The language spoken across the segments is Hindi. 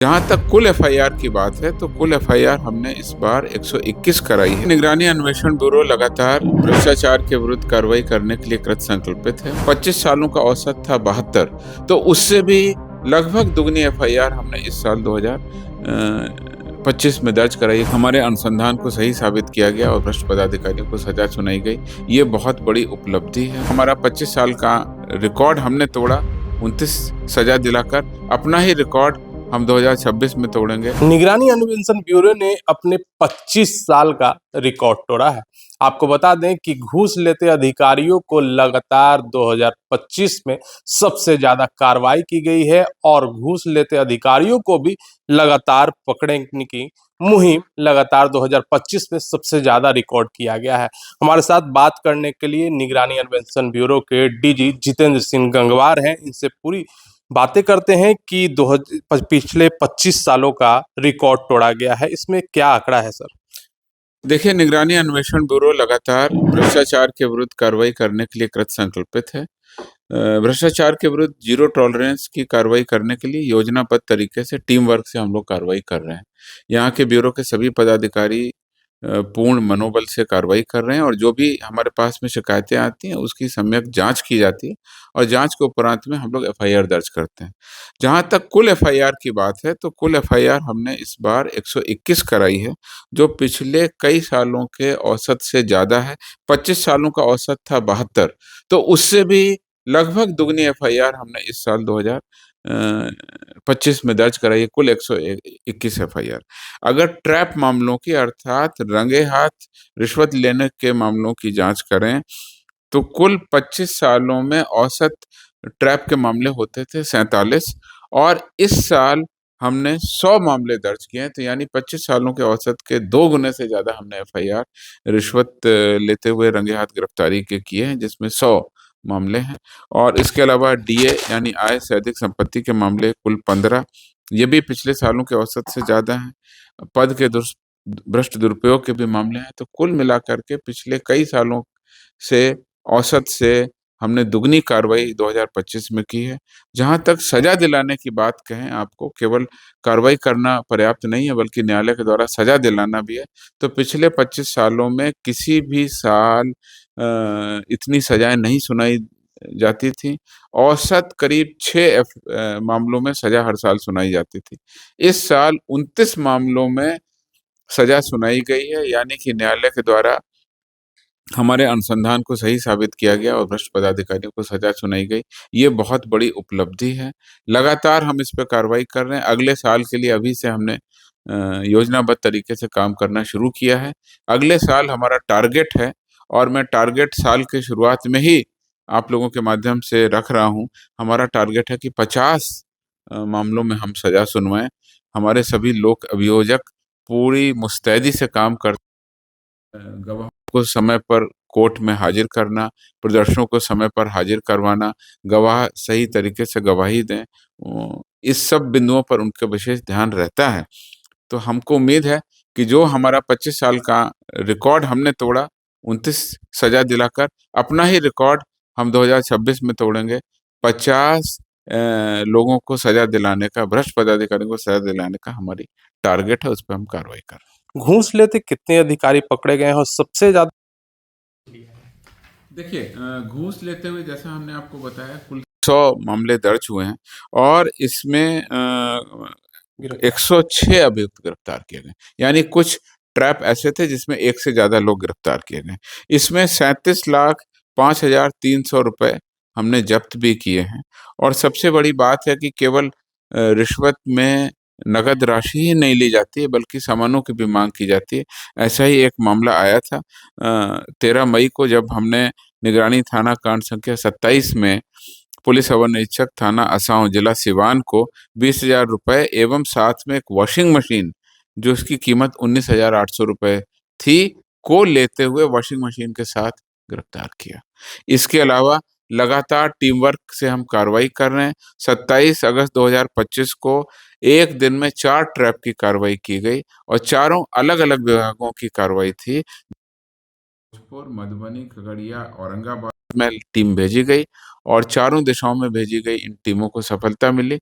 जहाँ तक कुल एफआईआर की बात है तो कुल एफआईआर हमने इस बार 121 कराई है। निगरानी अन्वेषण ब्यूरो लगातार भ्रष्टाचार के विरुद्ध कार्रवाई करने के लिए कृत संकल्पित है। 25 सालों का औसत था 72, तो उससे भी लगभग दुगनी एफआईआर हमने इस साल 2025 में दर्ज कराई। हमारे अनुसंधान को सही साबित किया गया और भ्रष्ट पदाधिकारियों को सजा सुनाई गई। ये बहुत बड़ी उपलब्धि है। हमारा 25 साल का रिकॉर्ड हमने तोड़ा, 29 सजा दिलाकर। अपना ही रिकॉर्ड हम 2026 में तोड़ेंगे। निगरानी अन्वेषण ब्यूरो ने अपने 25 साल का रिकॉर्ड तोड़ा है। आपको बता दें कि घूस लेते अधिकारियों को लगातार 2025 में सबसे ज्यादा कार्रवाई की गई है और घूस लेते अधिकारियों को भी लगातार पकड़ने की मुहिम लगातार 2025 में सबसे ज्यादा रिकॉर्ड किया गया है। हमारे साथ बात करने के लिए निगरानी अन्वेषण ब्यूरो के डीजी जितेंद्र सिंह गंगवार हैं। इनसे पूरी बातें करते हैं कि पिछले 25 सालों का रिकॉर्ड तोड़ा गया है। इसमें क्या आंकड़ा है सर? देखिए, निगरानी अन्वेषण ब्यूरो लगातार भ्रष्टाचार के विरुद्ध कार्रवाई करने के लिए कृत संकल्पित है। भ्रष्टाचार के विरुद्ध जीरो टॉलरेंस की कार्रवाई करने के लिए योजनाबद्ध तरीके से टीम वर्क से हम लोग कार्रवाई कर रहे हैं। यहाँ के ब्यूरो के सभी पदाधिकारी पूर्ण मनोबल से कार्रवाई कर रहे हैं और जो भी हमारे पास में शिकायतें आती हैं उसकी सम्यक जांच की जाती है और जांच के उपरांत में हम लोग एफआईआर दर्ज करते हैं। जहाँ तक कुल एफआईआर की बात है तो कुल एफआईआर हमने इस बार 121 कराई है, जो पिछले कई सालों के औसत से ज़्यादा है। 25 सालों का औसत था 72, तो उससे भी लगभग दुगनी एफआईआर हमने इस साल 2025 में दर्ज कराई है, कुल 121 एफआईआर। अगर ट्रैप मामलों की अर्थात रंगे हाथ रिश्वत लेने के मामलों की जांच करें तो कुल 25 सालों में औसत ट्रैप के मामले होते थे 47, और इस साल हमने 100 मामले दर्ज किए हैं। तो यानी 25 सालों के औसत के 2 गुने से ज्यादा हमने एफआईआर रिश्वत लेते हुए रंगे हाथ गिरफ्तारी के किए हैं, जिसमें 100 मामले हैं। और इसके अलावा डीए यानी आय से अधिक संपत्ति के मामले कुल 15, ये भी पिछले सालों के औसत से ज्यादा हैं। पद के भ्रष्ट दुरुपयोग के भी मामले हैं। तो कुल मिलाकर के पिछले कई सालों से औसत से हमने दुगनी कार्रवाई 2025 में की है। जहाँ तक सजा दिलाने की बात कहें, आपको केवल कार्रवाई करना पर्याप्त नहीं है बल्कि न्यायालय के द्वारा सजा दिलाना भी है। तो पिछले 25 सालों में किसी भी साल इतनी सजाएं नहीं सुनाई जाती थी। औसत करीब 6 मामलों में सजा हर साल सुनाई जाती थी। इस साल 29 मामलों में सजा सुनाई गई है, यानी कि न्यायालय के द्वारा हमारे अनुसंधान को सही साबित किया गया और भ्रष्ट पदाधिकारियों को सजा सुनाई गई। ये बहुत बड़ी उपलब्धि है। लगातार हम इस पे कार्रवाई कर रहे हैं। अगले साल के लिए अभी से हमने योजनाबद्ध तरीके से काम करना शुरू किया है। अगले साल हमारा टारगेट है, और मैं टारगेट साल के शुरुआत में ही आप लोगों के माध्यम से रख रहा हूँ। हमारा टारगेट है कि 50 मामलों में हम सजा सुनवाएं। हमारे सभी लोक अभियोजक पूरी मुस्तैदी से काम करते हैं। गवाहों को समय पर कोर्ट में हाजिर करना, प्रदर्शनों को समय पर हाजिर करवाना, गवाह सही तरीके से गवाही दें, इस सब बिंदुओं पर उनका विशेष ध्यान रहता है। तो हमको उम्मीद है कि जो हमारा 25 साल का रिकॉर्ड हमने तोड़ा, 29 सजा दिलाकर, अपना ही रिकॉर्ड हम 2026 में तोड़ेंगे। 50 लोगों को सजा दिलाने का, भ्रष्ट पदाधिकारियों को सजा दिलाने का हमारी टारगेट है। उस पर हम कार्रवाई कर रहे हैं। घूस लेते कितने अधिकारी पकड़े गए हैं और सबसे ज्यादा? देखिए, घूस लेते हुए जैसा हमने आपको बताया कुल 100 मामले दर्ज हुए हैं और इसमें 106 अभियुक्त गिरफ्तार किए गए। यानी कुछ ट्रैप ऐसे थे जिसमें एक से ज्यादा लोग गिरफ्तार किए गए। इसमें 37,05,300 रुपए हमने जब्त भी किए हैं। और सबसे बड़ी बात है कि केवल रिश्वत में नगद राशि ही नहीं ली जाती है बल्कि सामानों की भी मांग की जाती है। ऐसा ही एक मामला आया था 13 मई को, जब हमने निगरानी थाना कांड संख्या 27 में पुलिस अवर निरीक्षक थाना असांव जिला सिवान को 20,000 रुपए एवं साथ में एक वॉशिंग मशीन, जो इसकी कीमत 19,800 रुपए थी, को लेते हुए वॉशिंग मशीन के साथ गिरफ्तार किया। इसके अलावा लगातार टीम वर्क से हम कार्रवाई कर रहे हैं। 27 अगस्त 2025 को एक दिन में 4 ट्रैप की कार्रवाई की गई और चारों अलग अलग विभागों की कार्रवाई थी। भोजपुर, मधुबनी, खगड़िया, औरंगाबाद में टीम भेजी गई और चारों दिशाओं में भेजी गई इन टीमों को सफलता मिली।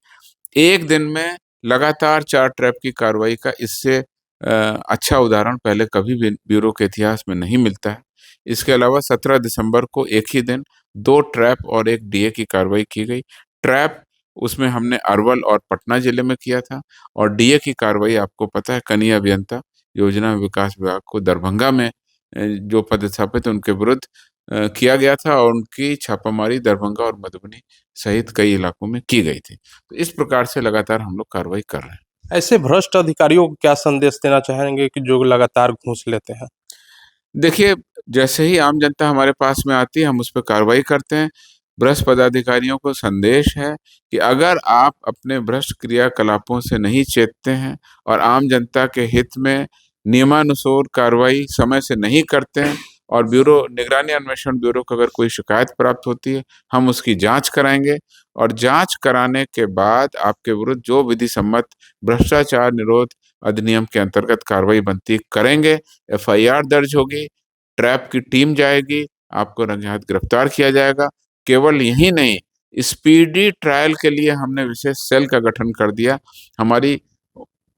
एक दिन में लगातार 4 ट्रैप की कार्रवाई का इससे अच्छा उदाहरण पहले कभी भी ब्यूरो के इतिहास में नहीं मिलता है। इसके अलावा 17 दिसंबर को एक ही दिन 2 ट्रैप और 1 डीए की कार्रवाई की गई। ट्रैप उसमें हमने अरवल और पटना जिले में किया था और डीए की कार्रवाई आपको पता है कनीय अभियंता योजना विकास विभाग को दरभंगा में जो पदस्थापित उनके विरुद्ध किया गया था और उनकी छापामारी दरभंगा और मधुबनी सहित कई इलाकों में की गई थी। तो इस प्रकार से लगातार हम लोग कार्रवाई कर रहे हैं। ऐसे भ्रष्ट अधिकारियों को क्या संदेश देना चाहेंगे कि जो लगातार घूस लेते हैं? देखिए, जैसे ही आम जनता हमारे पास में आती है, हम उस पे कार्रवाई करते हैं। भ्रष्ट पदाधिकारियों को संदेश है कि अगर आप अपने भ्रष्ट क्रियाकलापों से नहीं चेतते हैं और आम जनता के हित में नियमानुसार कार्रवाई समय से नहीं करते हैं और निगरानी अन्वेषण ब्यूरो को अगर कोई शिकायत प्राप्त होती है, हम उसकी जाँच कराएँगे और जाँच कराने के बाद आपके विरुद्ध जो विधि सम्मत भ्रष्टाचार निरोध अधिनियम के अंतर्गत कार्रवाई बनती है, करेंगे। एफआईआर दर्ज होगी, ट्रैप की टीम जाएगी, आपको रंगे हाथ गिरफ्तार किया जाएगा। केवल यही नहीं, स्पीडी ट्रायल के लिए हमने विशेष सेल का गठन कर दिया। हमारी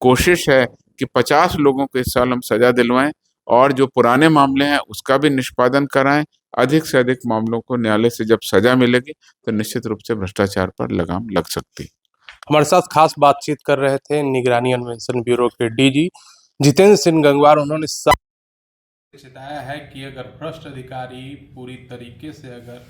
कोशिश है कि 50 लोगों को इस साल हम सज़ा दिलवाएँ और जो पुराने मामले हैं उसका भी निष्पादन कराएँ। अधिक से अधिक मामलों को न्यायालय से जब सज़ा मिलेगी, तो निश्चित रूप से भ्रष्टाचार पर लगाम लग सकती है। हमारे साथ खास बातचीत कर रहे थे निगरानी अन्वेषण ब्यूरो के डीजी जितेंद्र सिंह गंगवार। उन्होंने चिताया है कि अगर भ्रष्ट अधिकारी पूरी तरीके से अगर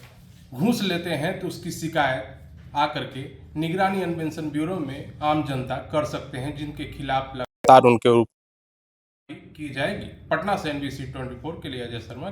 घूस लेते हैं तो उसकी शिकायत आकर के निगरानी अन्वेषण ब्यूरो में आम जनता कर सकते हैं, जिनके खिलाफ लगातार उनके ऊपर की जाएगी। पटना से NBC 24 के लिए अजय शर्मा।